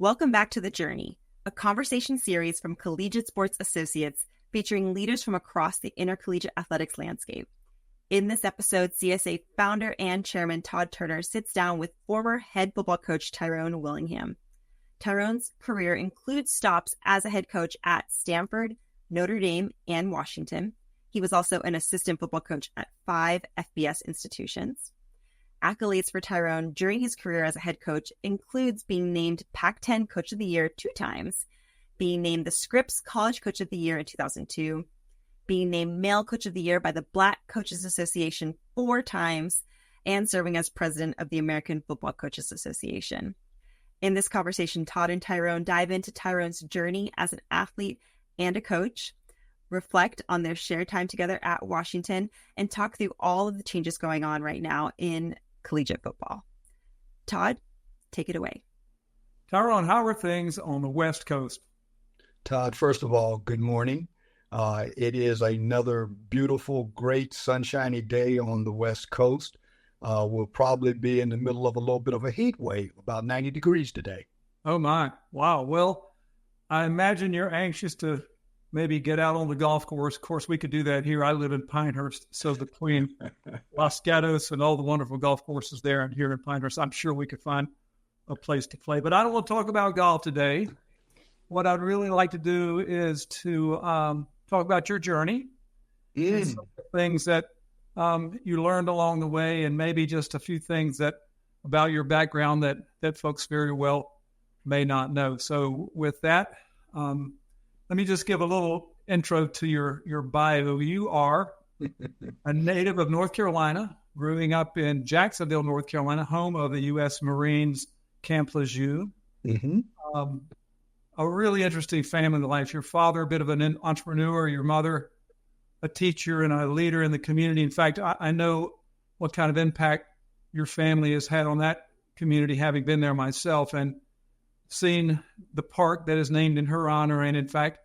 Welcome back to The Journey, a conversation series from Collegiate Sports Associates featuring leaders from across the intercollegiate athletics landscape. In this episode, CSA founder and chairman Todd Turner sits down with former head football coach Tyrone Willingham. Tyrone's career includes stops as a head coach at Stanford, Notre Dame, and Washington. He was also an assistant football coach at 5 FBS institutions. Accolades for Tyrone during his career as a head coach includes being named Pac-10 Coach of the Year 2 times, being named the Scripps College Coach of the Year in 2002, being named Male Coach of the Year by the Black Coaches Association 4 times, and serving as president of the American Football Coaches Association. In this conversation, Todd and Tyrone dive into Tyrone's journey as an athlete and a coach, reflect on their shared time together at Washington, and talk through all of the changes going on right now in collegiate football. Todd, take it away. Tyrone, how are things on the West Coast? Todd, first of all, good morning. It is another beautiful, great, sunshiny day on the West Coast. We'll probably be in the middle of a little bit of a heat wave, about 90 degrees today. Oh, my. Wow. Well, I imagine you're anxious to maybe get out on the golf course. Of course, we could do that here. I live in Pinehurst, so between Los Gatos and all the wonderful golf courses there and here in Pinehurst, I'm sure we could find a place to play. But I don't want to talk about golf today. What I'd really like to do is to talk about your journey, and some of the things that you learned along the way, and maybe just a few things that about your background that folks very well may not know. So with that, let me just give a little intro to your bio. You are a native of North Carolina, growing up in Jacksonville, North Carolina, home of the U.S. Marines Camp Lejeune. Mm-hmm. A really interesting family life. Your father, a bit of an entrepreneur, your mother, a teacher and a leader in the community. In fact, I know what kind of impact your family has had on that community, having been there myself and seen the park that is named in her honor. And in fact,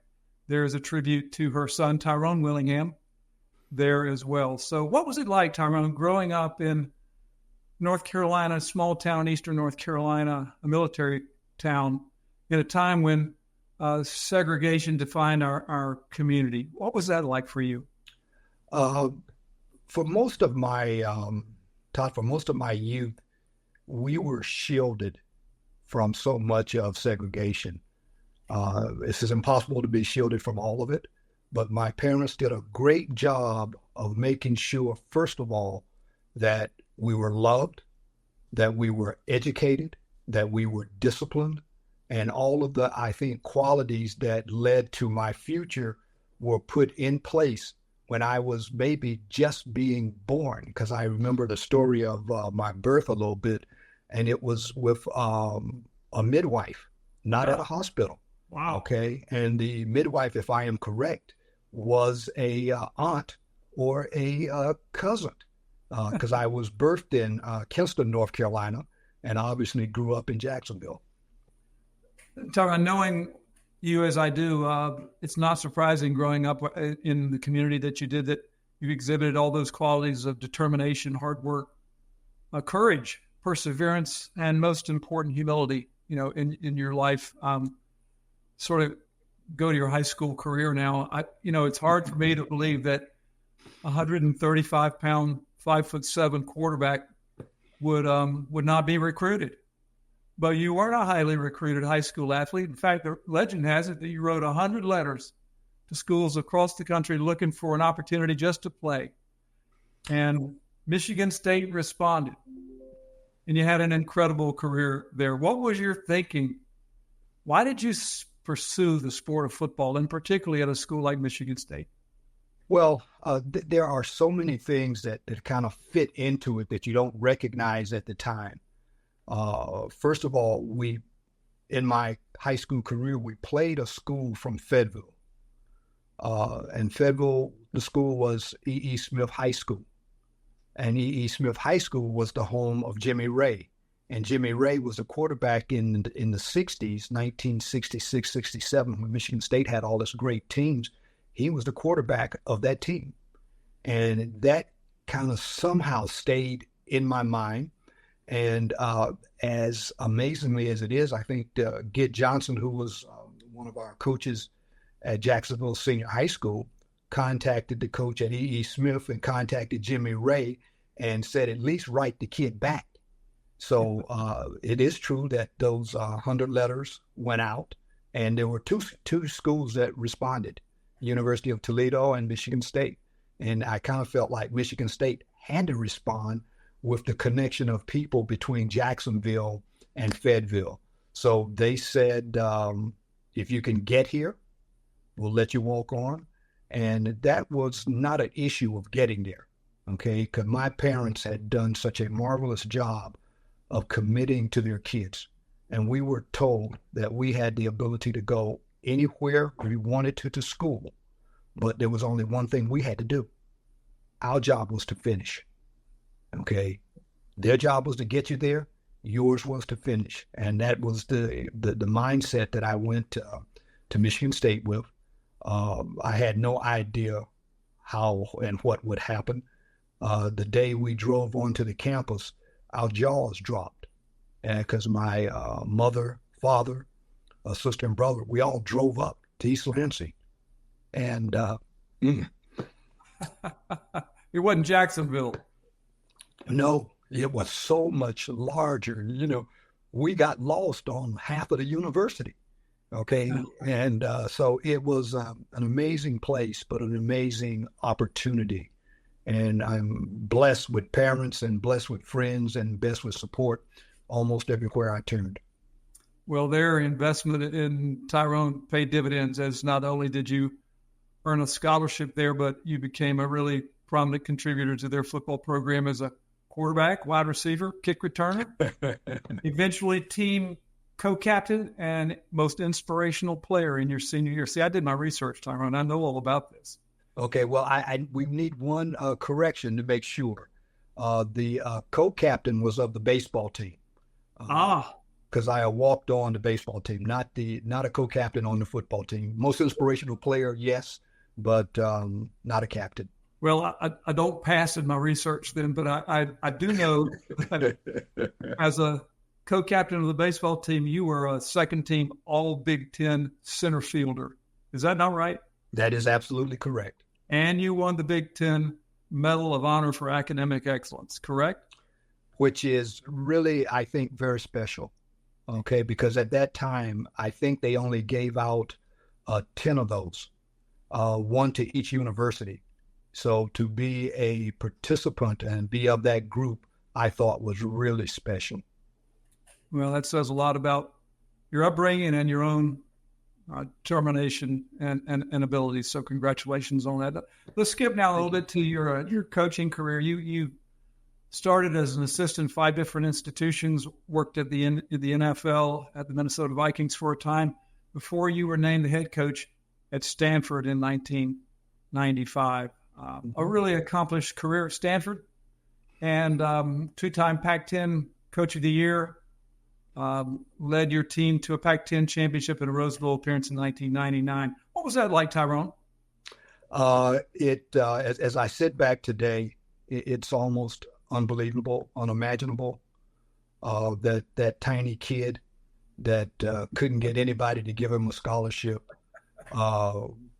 there is a tribute to her son, Tyrone Willingham, there as well. So what was it like, Tyrone, growing up in North Carolina, small town, Eastern North Carolina, a military town, in a time when segregation defined our community? What was that like for you? For most of my, Todd, for most of my youth, we were shielded from so much of segregation. It's impossible to be shielded from all of it, but my parents did a great job of making sure, first of all, that we were loved, that we were educated, that we were disciplined, and all of the, I think, qualities that led to my future were put in place when I was maybe just being born, because I remember the story of my birth a little bit, and it was with a midwife, not at a hospital. Wow. Okay. And the midwife, if I am correct, was a aunt or a cousin, because I was birthed in Kinston, North Carolina, and obviously grew up in Jacksonville. Tyrone, knowing you as I do, it's not surprising growing up in the community that you did, that you exhibited all those qualities of determination, hard work, courage, perseverance, and most important, humility, in your life. Sort of go to your high school career now. It's hard for me to believe that 135-pound, 5'7" quarterback would not be recruited. But you weren't a highly recruited high school athlete. In fact, the legend has it that you wrote 100 letters to schools across the country looking for an opportunity just to play. And Michigan State responded. And you had an incredible career there. What was your thinking? Why did you pursue the sport of football, and particularly at a school like Michigan State? Well, there are so many things that kind of fit into it that you don't recognize at the time. First of all, in my high school career, we played a school from Fayetteville. And Fayetteville, the school was E.E. Smith High School. And E.E. Smith High School was the home of Jimmy Ray. And Jimmy Ray was a quarterback in the 60s, 1966, 67, when Michigan State had all this great teams. He was the quarterback of that team. And that kind of somehow stayed in my mind. And as amazingly as it is, I think Gid Johnson, who was one of our coaches at Jacksonville Senior High School, contacted the coach at E.E. Smith and contacted Jimmy Ray and said, at least write the kid back. So it is true that those 100 letters went out, and there were two schools that responded, University of Toledo and Michigan State. And I kind of felt like Michigan State had to respond with the connection of people between Jacksonville and Fayetteville. So they said, if you can get here, we'll let you walk on. And that was not an issue of getting there, okay? Because my parents had done such a marvelous job of committing to their kids. And we were told that we had the ability to go anywhere we wanted to school, but there was only one thing we had to do. Our job was to finish, okay? Their job was to get you there. Yours was to finish. And that was the mindset that I went to Michigan State with. I had no idea how and what would happen. The day we drove onto the campus, our jaws dropped because my mother, father, sister, and brother, we all drove up to East Lansing. And it wasn't Jacksonville. No, it was so much larger. You know, we got lost on half of the university. Okay. And so it was an amazing place, but an amazing opportunity. And I'm blessed with parents and blessed with friends and blessed with support almost everywhere I turned. Well, their investment in Tyrone paid dividends, as not only did you earn a scholarship there, but you became a really prominent contributor to their football program as a quarterback, wide receiver, kick returner, eventually team co-captain and most inspirational player in your senior year. See, I did my research, Tyrone. I know all about this. Okay, well, we need one correction to make sure. The co-captain was of the baseball team. Because I walked on the baseball team, not a co-captain on the football team. Most inspirational player, yes, but not a captain. Well, I don't pass in my research then, but I do know that as a co-captain of the baseball team, you were a second-team All Big Ten center fielder. Is that not right? That is absolutely correct. And you won the Big Ten Medal of Honor for Academic Excellence, correct? Which is really, I think, very special, okay? Because at that time, I think they only gave out 10 of those, one to each university. So to be a participant and be of that group, I thought was really special. Well, that says a lot about your upbringing and your own determination and abilities. So congratulations on that. Let's skip now a little bit to your coaching career. You started as an assistant, 5 different institutions, worked at the NFL, at the Minnesota Vikings for a time, before you were named the head coach at Stanford in 1995. A really accomplished career at Stanford, and 2-time Pac-10 Coach of the Year. Led your team to a Pac-10 championship and a Rose Bowl appearance in 1999. What was that like, Tyrone? As I sit back today, it's almost unbelievable, unimaginable. That tiny kid that couldn't get anybody to give him a scholarship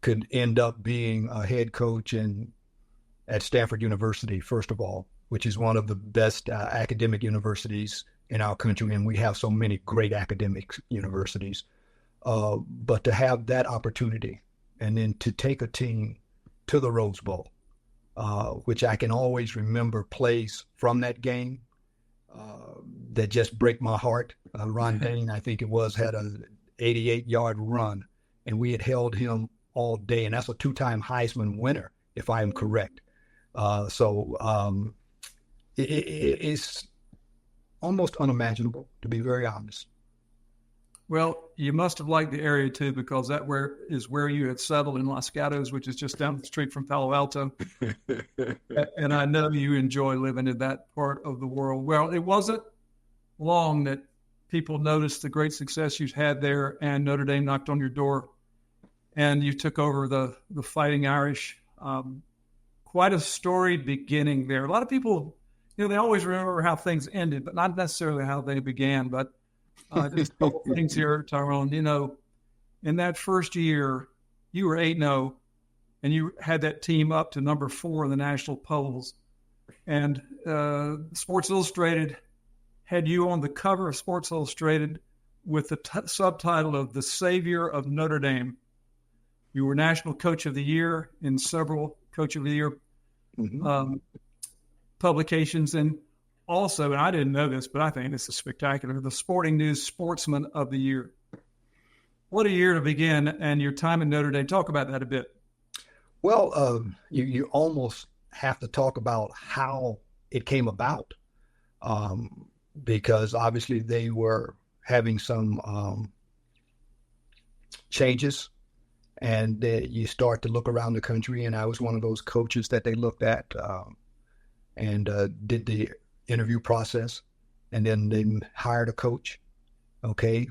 could end up being a head coach at Stanford University, first of all, which is one of the best academic universities in our country, and we have so many great academic universities. But to have that opportunity and then to take a team to the Rose Bowl, which I can always remember plays from that game that just break my heart. Ron Dane, I think it was, had an 88-yard run, and we had held him all day, and that's a 2-time Heisman winner, if I am correct. It's almost unimaginable, to be very honest. Well, you must have liked the area too, because that is where you had settled in Los Gatos, which is just down the street from Palo Alto. And I know you enjoy living in that part of the world. Well, it wasn't long that people noticed the great success you had there, and Notre Dame knocked on your door, and you took over the Fighting Irish. Quite a storied beginning there. A lot of people they always remember how things ended, but not necessarily how they began. But just a couple things here, Tyrone. In that first year, you were 8-0, and you had that team up to number 4 in the national polls. And Sports Illustrated had you on the cover of Sports Illustrated with the subtitle of The Savior of Notre Dame. You were National Coach of the Year in several Coach of the Year publications. And also, and I didn't know this, but I think this is spectacular, the Sporting News Sportsman of the Year. What a year to begin, and your time in Notre Dame. Talk about that a bit. Well, you almost have to talk about how it came about, because obviously they were having some changes, and you start to look around the country, and I was one of those coaches that they looked at and did the interview process, and then they hired a coach,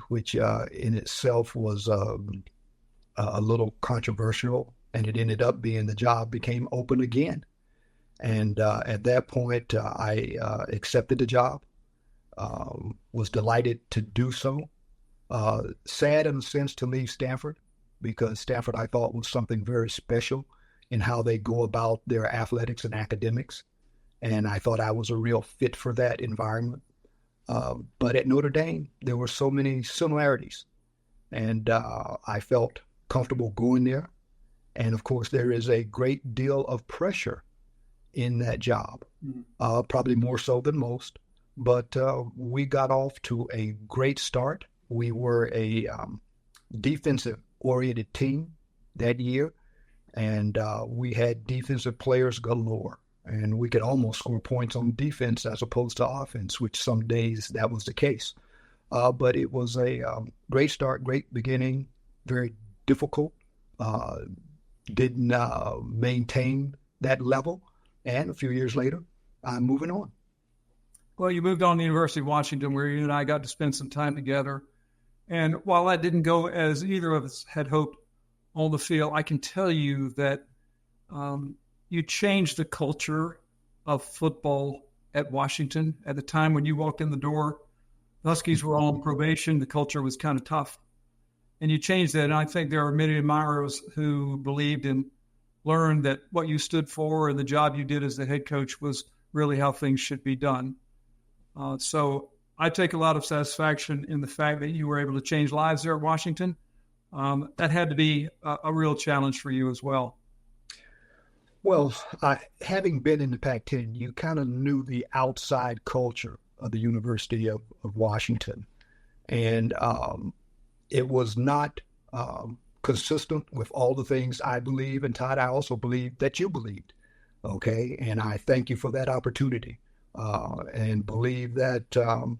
which in itself was a little controversial, and it ended up being the job became open again. And at that point, I accepted the job, was delighted to do so. Sad in a sense to leave Stanford, because Stanford I thought was something very special in how they go about their athletics and academics. And I thought I was a real fit for that environment. But at Notre Dame, there were so many similarities, and I felt comfortable going there. And of course, there is a great deal of pressure in that job, probably more so than most. But we got off to a great start. We were a defensive-oriented team that year, and we had defensive players galore. And we could almost score points on defense as opposed to offense, which some days that was the case. But it was a great start, great beginning, very difficult. Didn't maintain that level. And a few years later, I'm moving on. Well, you moved on to the University of Washington, where you and I got to spend some time together. And while that didn't go as either of us had hoped on the field, I can tell you that you changed the culture of football at Washington. At the time when you walked in the door, the Huskies were on probation. The culture was kind of tough. And you changed that. And I think there are many admirers who believed and learned that what you stood for and the job you did as the head coach was really how things should be done. So I take a lot of satisfaction in the fact that you were able to change lives there at Washington. That had to be a real challenge for you as well. Well, having been in the Pac-10, you kind of knew the outside culture of the University of Washington. And it was not consistent with all the things I believe. And Todd, I also believe that you believed. And I thank you for that opportunity, and believe that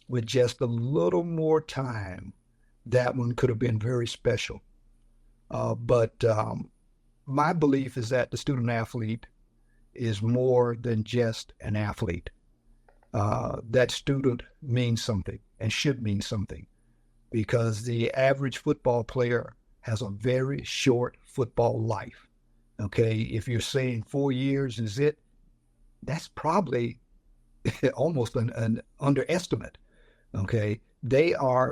with just a little more time, that one could have been very special. But my belief is that the student athlete is more than just an athlete. That student means something and should mean something, because the average football player has a very short football life. If you're saying 4 years is it, that's probably almost an underestimate. They're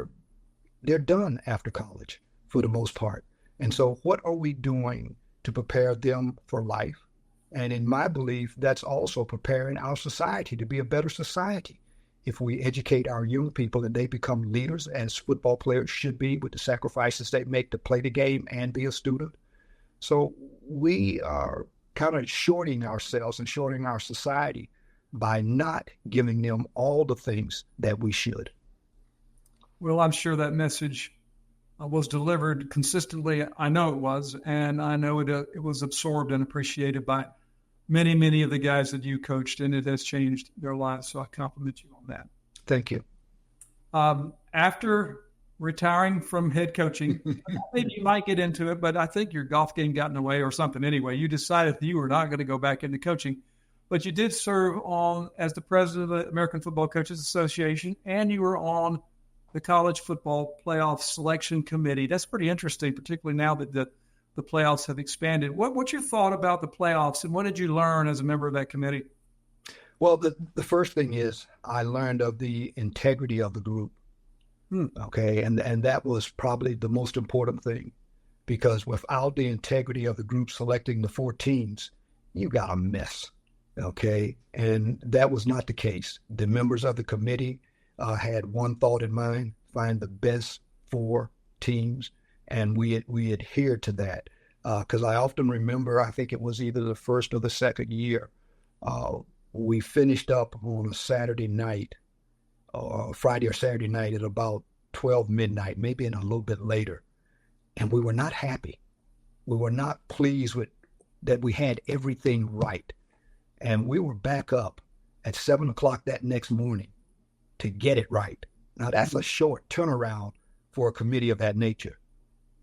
done after college for the most part. And so what are we doing to prepare them for life? And in my belief, that's also preparing our society to be a better society. If we educate our young people and they become leaders, as football players should be, with the sacrifices they make to play the game and be a student. So we are kind of shorting ourselves and shorting our society by not giving them all the things that we should. Well, I'm sure that message was delivered consistently. I know it was, and I know it was absorbed and appreciated by many, many of the guys that you coached, and it has changed their lives. So I compliment you on that. Thank you. After retiring from head coaching, maybe you might get into it, but I think your golf game got in the way or something. Anyway, you decided that you were not going to go back into coaching, but you did serve as the president of the American Football Coaches Association, and you were on the College Football Playoff Selection Committee. That's pretty interesting, particularly now that the playoffs have expanded. What's your thought about the playoffs, and what did you learn as a member of that committee? Well, the first thing is I learned of the integrity of the group. Okay, and that was probably the most important thing, because without the integrity of the group selecting the 4 teams, you got a mess. Okay, and that was not the case. The members of the committee had one thought in mind: find the best 4 teams, and we adhered to that. Because I often remember, I think it was either the first or the second year, we finished up on a Saturday night, or Friday or Saturday night at about 12 midnight, maybe in a little bit later, and we were not happy. We were not pleased with that we had everything right. And we were back up at 7 o'clock that next morning to get it right. Now, that's a short turnaround for a committee of that nature.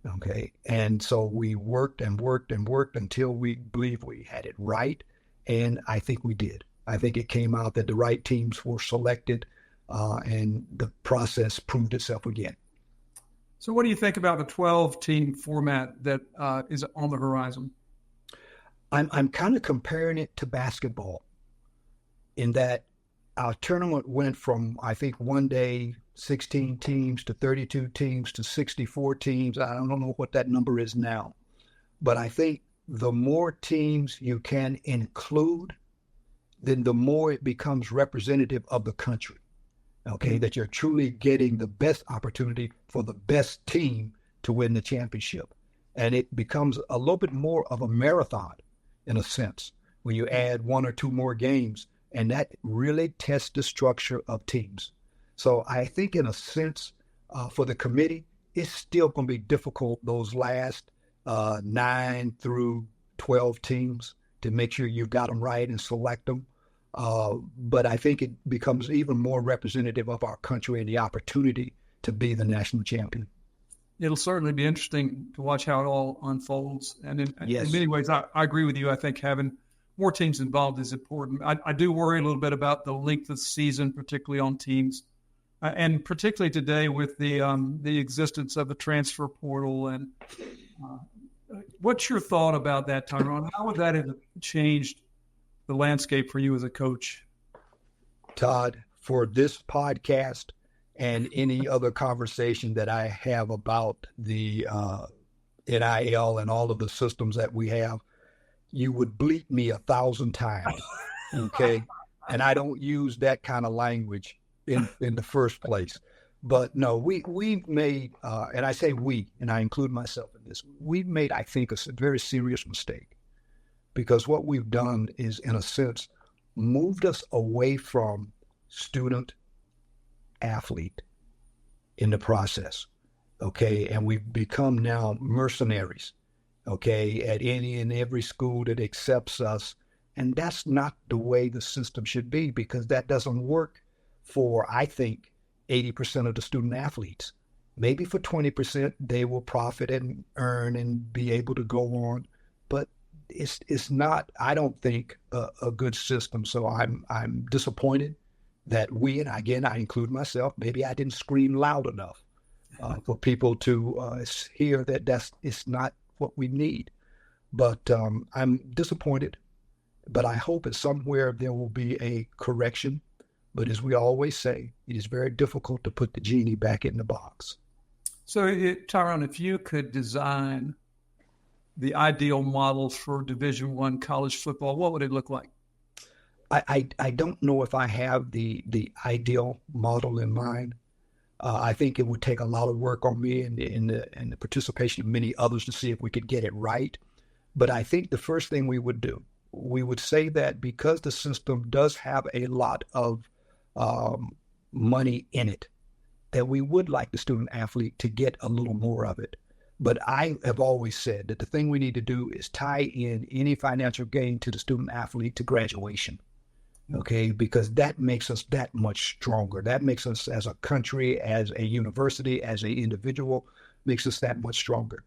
Okay. And so we worked and worked and worked until we believed we had it right. And I think we did. I think it came out that the right teams were selected, and the process proved itself again. So what do you think about the 12-team format that is on the horizon? I'm kind of comparing it to basketball, in that our tournament went from, I think, one day 16 teams to 32 teams to 64 teams. I don't know what that number is now, but I think the more teams you can include, then the more it becomes representative of the country. Okay, that you're truly getting the best opportunity for the best team to win the championship. And it becomes a little bit more of a marathon, in a sense, when you add 1 or 2 more games, and that really tests the structure of teams. So I think, in a sense, for the committee, it's still going to be difficult, those last 9 through 12 teams, to make sure you've got them right and select them. But I think it becomes even more representative of our country and the opportunity to be the national champion. It'll certainly be interesting to watch how it all unfolds. And in Yes. many ways, I agree with you. I think having more teams involved is important. I do worry a little bit about the length of the season, particularly on teams, and particularly today with the existence of the transfer portal. And what's your thought about that, Tyrone? How would that have changed the landscape for you as a coach? Todd, for this podcast and any other conversation that I have about the NIL and all of the systems that we have, you would bleep me 1,000 times, okay? And I don't use that kind of language in the first place. But no, we've made, and I say we, and I include myself in this, we've made, I think, a very serious mistake. Because what we've done is, in a sense, moved us away from student athlete in the process, okay? And we've become now mercenaries, okay, at any and every school that accepts us. And that's not the way the system should be, because that doesn't work for, I think, 80% of the student athletes. Maybe for 20%, they will profit and earn and be able to go on. But it's not, I don't think, a good system. So I'm disappointed that we, and again, I include myself, maybe I didn't scream loud enough for people to hear that it's not what we need. But I'm disappointed, but I hope that somewhere there will be a correction. But as we always say, it is very difficult to put the genie back in the box. So, Tyrone, if you could design the ideal model for Division I college football, what would it look like? I don't know if I have the ideal model in mind. I think it would take a lot of work on me and the participation of many others to see if we could get it right. But I think the first thing we would do, we would say that because the system does have a lot of money in it, that we would like the student athlete to get a little more of it. But I have always said that the thing we need to do is tie in any financial gain to the student athlete to graduation. Okay, because that makes us that much stronger. That makes us, as a country, as a university, as an individual, makes us that much stronger.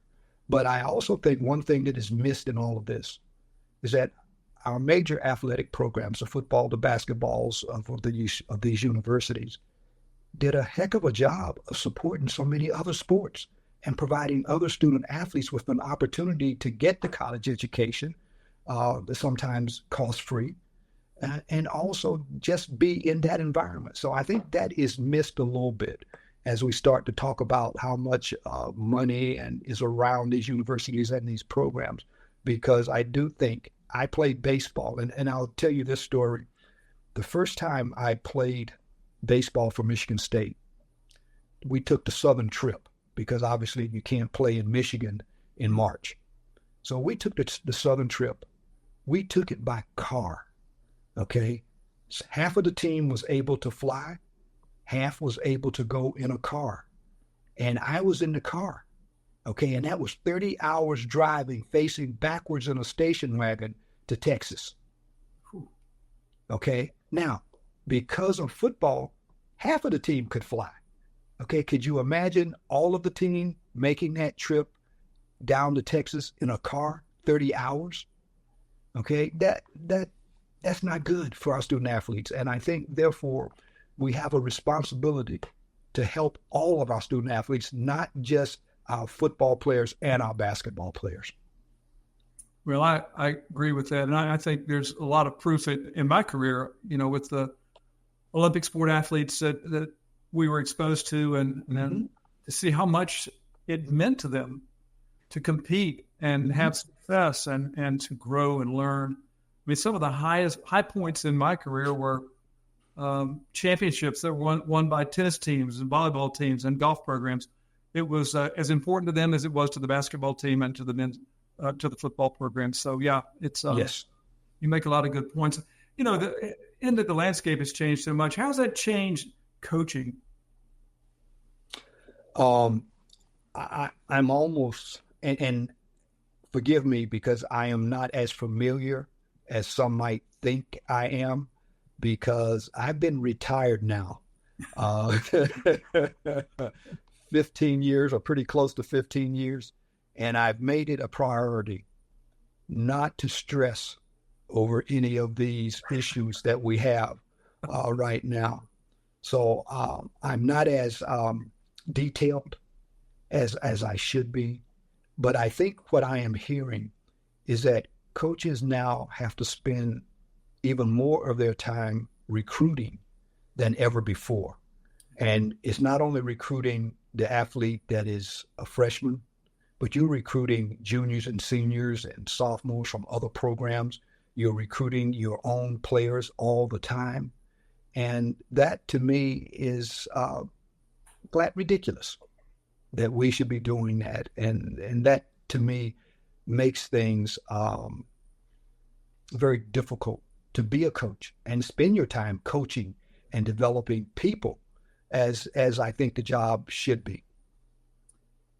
But I also think one thing that is missed in all of this is that our major athletic programs, the football, the basketballs of these universities, did a heck of a job of supporting so many other sports and providing other student athletes with an opportunity to get the college education, sometimes cost-free, and also just be in that environment. So I think that is missed a little bit as we start to talk about how much money and is around these universities and these programs, because I do think I played baseball, and I'll tell you this story. The first time I played baseball for Michigan State, we took the Southern trip because obviously you can't play in Michigan in March. So we took the Southern trip. We took it by car, okay? Half of the team was able to fly, half was able to go in a car. And I was in the car, okay? And that was 30 hours driving, facing backwards in a station wagon to Texas, okay? Now, because of football, half of the team could fly, okay? Could you imagine all of the team making that trip down to Texas in a car, 30 hours? Okay, that's not good for our student athletes. And I think, therefore, we have a responsibility to help all of our student athletes, not just our football players and our basketball players. Well, I agree with that. And I think there's a lot of proof in my career, with the Olympic sport athletes that we were exposed to and to see how much it meant to them to compete and have success and to grow and learn. I mean, some of the high points in my career were championships that were won by tennis teams and volleyball teams and golf programs. It was as important to them as it was to the basketball team and to the men's, to the football program. So yeah, it's yes. You make a lot of good points. The landscape has changed so much. How's that changed coaching? I'm almost, and forgive me because I am not as familiar as some might think I am, because I've been retired now 15 years, or pretty close to 15 years, and I've made it a priority not to stress over any of these issues that we have right now. So I'm not as detailed as I should be, but I think what I am hearing is that coaches now have to spend even more of their time recruiting than ever before. And it's not only recruiting the athlete that is a freshman, but you're recruiting juniors and seniors and sophomores from other programs. You're recruiting your own players all the time. And that, to me, is flat ridiculous that we should be doing that. And that, to me, makes things very difficult to be a coach and spend your time coaching and developing people as I think the job should be.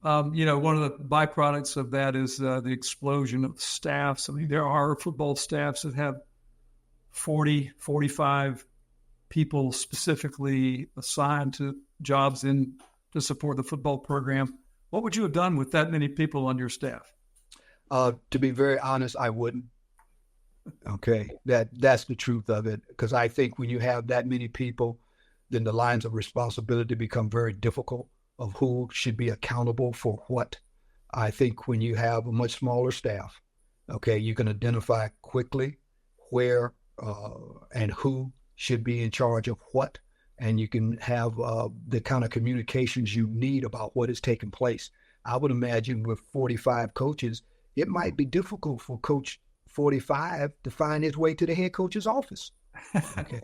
One of the byproducts of that is the explosion of staffs. I mean, there are football staffs that have 40, 45 people specifically assigned to jobs to support the football program. What would you have done with that many people on your staff? To be very honest, I wouldn't. Okay, that's the truth of it. Because I think when you have that many people, then the lines of responsibility become very difficult of who should be accountable for what. I think when you have a much smaller staff, okay, you can identify quickly where and who should be in charge of what, and you can have the kind of communications you need about what is taking place. I would imagine with 45 coaches, it might be difficult for Coach 45 to find his way to the head coach's office. Okay.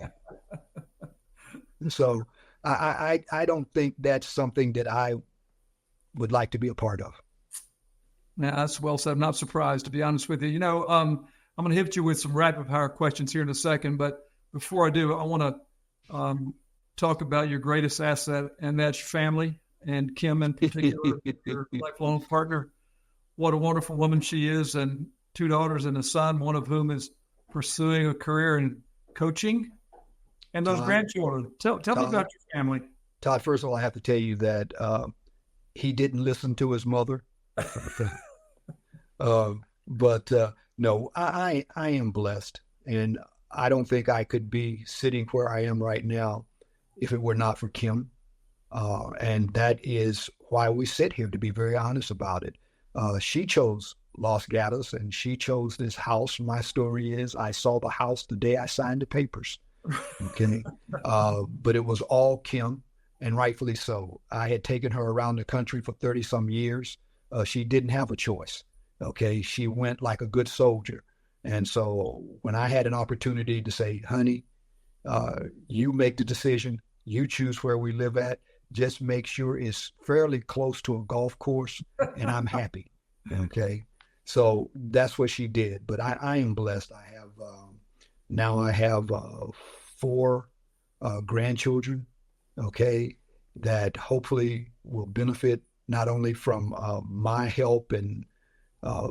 So I don't think that's something that I would like to be a part of. Yeah, that's well said. I'm not surprised, to be honest with you. I'm going to hit you with some rapid fire questions here in a second, but before I do, I want to talk about your greatest asset, and that's your family, and Kim in particular, your lifelong partner. What a wonderful woman she is, and 2 daughters and a son, one of whom is pursuing a career in coaching, and those grandchildren. Tell me about your family. Todd, first of all, I have to tell you that he didn't listen to his mother. But no, I am blessed, and I don't think I could be sitting where I am right now if it were not for Kim. And that is why we sit here, to be very honest about it. She chose Los Gatos, and she chose this house. My story is I saw the house the day I signed the papers. Okay. But it was all Kim, and rightfully so. I had taken her around the country for 30 some years. She didn't have a choice. Okay. She went like a good soldier. And so when I had an opportunity to say, honey, you make the decision, you choose where we live at, just make sure it's fairly close to a golf course, and I'm happy. Okay. So that's what she did. But I am blessed. I have 4 grandchildren, okay, that hopefully will benefit not only from my help and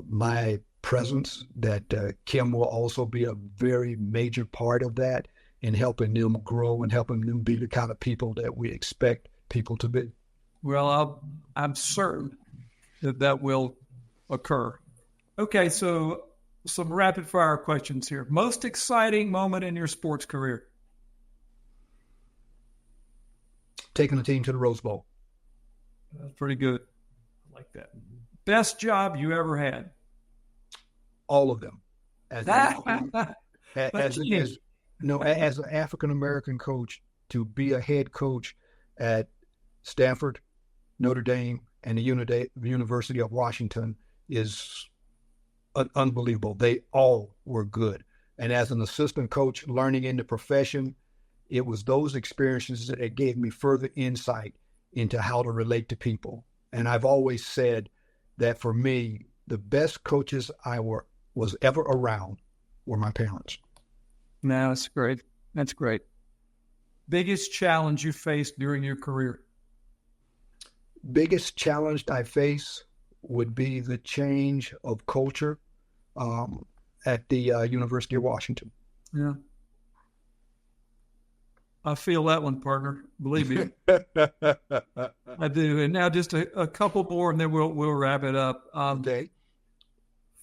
my presence, that Kim will also be a very major part of that in helping them grow and helping them be the kind of people that we expect people to be. Well, I'm certain that will occur. Okay, so some rapid fire questions here. Most exciting moment in your sports career? Taking a team to the Rose Bowl. That's pretty good. I like that. Best job you ever had? All of them. As an African-American coach, to be a head coach at Stanford, Notre Dame, and the University of Washington is unbelievable. They all were good. And as an assistant coach learning in the profession, it was those experiences that gave me further insight into how to relate to people. And I've always said that for me, the best coaches I was ever around were my parents. No, that's great. That's great. Biggest challenge you faced during your career? Biggest challenge I face would be the change of culture at the University of Washington. Yeah. I feel that one, partner. Believe me. I do. And now just a couple more, and then we'll wrap it up. Okay.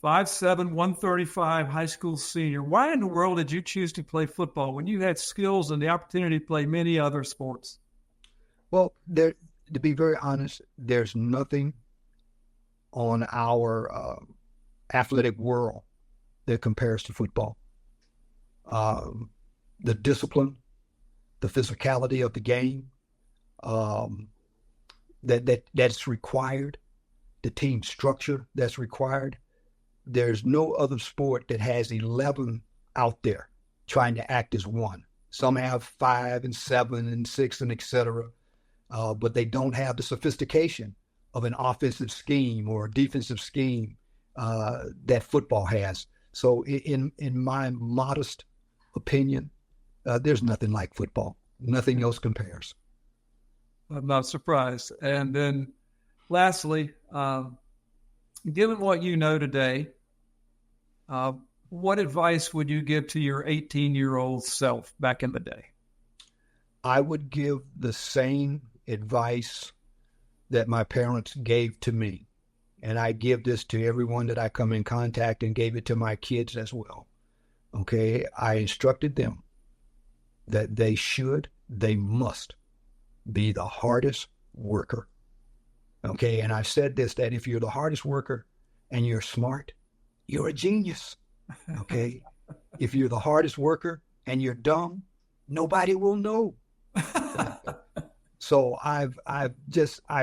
5'7", 135, high school senior. Why in the world did you choose to play football when you had skills and the opportunity to play many other sports? Well, to be very honest, there's nothing on our athletic world that compares to football. The discipline, the physicality of the game, that's required, the team structure that's required. There's no other sport that has 11 out there trying to act as one. Some have 5 and 7 and 6 and et cetera, but they don't have the sophistication of an offensive scheme or a defensive scheme that football has. So in my modest opinion, there's nothing like football. Nothing else compares. I'm not surprised. And then lastly, given what you know today, what advice would you give to your 18-year-old self back in the day? I would give the same advice that my parents gave to me. And I give this to everyone that I come in contact, and gave it to my kids as well. Okay, I instructed them that they must be the hardest worker. Okay, and I've said this, that if you're the hardest worker and you're smart, you're a genius. Okay, if you're the hardest worker and you're dumb, nobody will know. So I've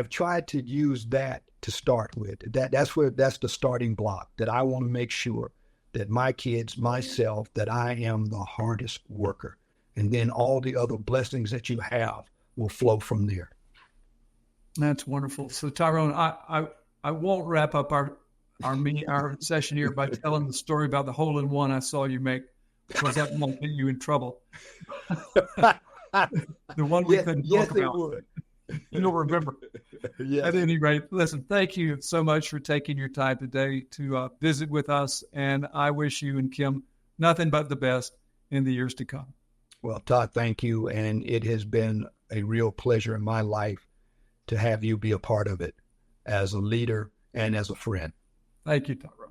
tried to use that to start with. That's the starting block, that I want to make sure that my kids, myself, that I am the hardest worker. And then all the other blessings that you have will flow from there. That's wonderful. So Tyrone, I won't wrap up our session here by telling the story about the hole-in-one I saw you make, because that won't get you in trouble. The one we couldn't talk about. Yes, it would. You'll remember. Yes. At any rate, listen, thank you so much for taking your time today to visit with us, and I wish you and Kim nothing but the best in the years to come. Well, Todd, thank you, and it has been a real pleasure in my life to have you be a part of it as a leader and as a friend. Thank you, Tyrone.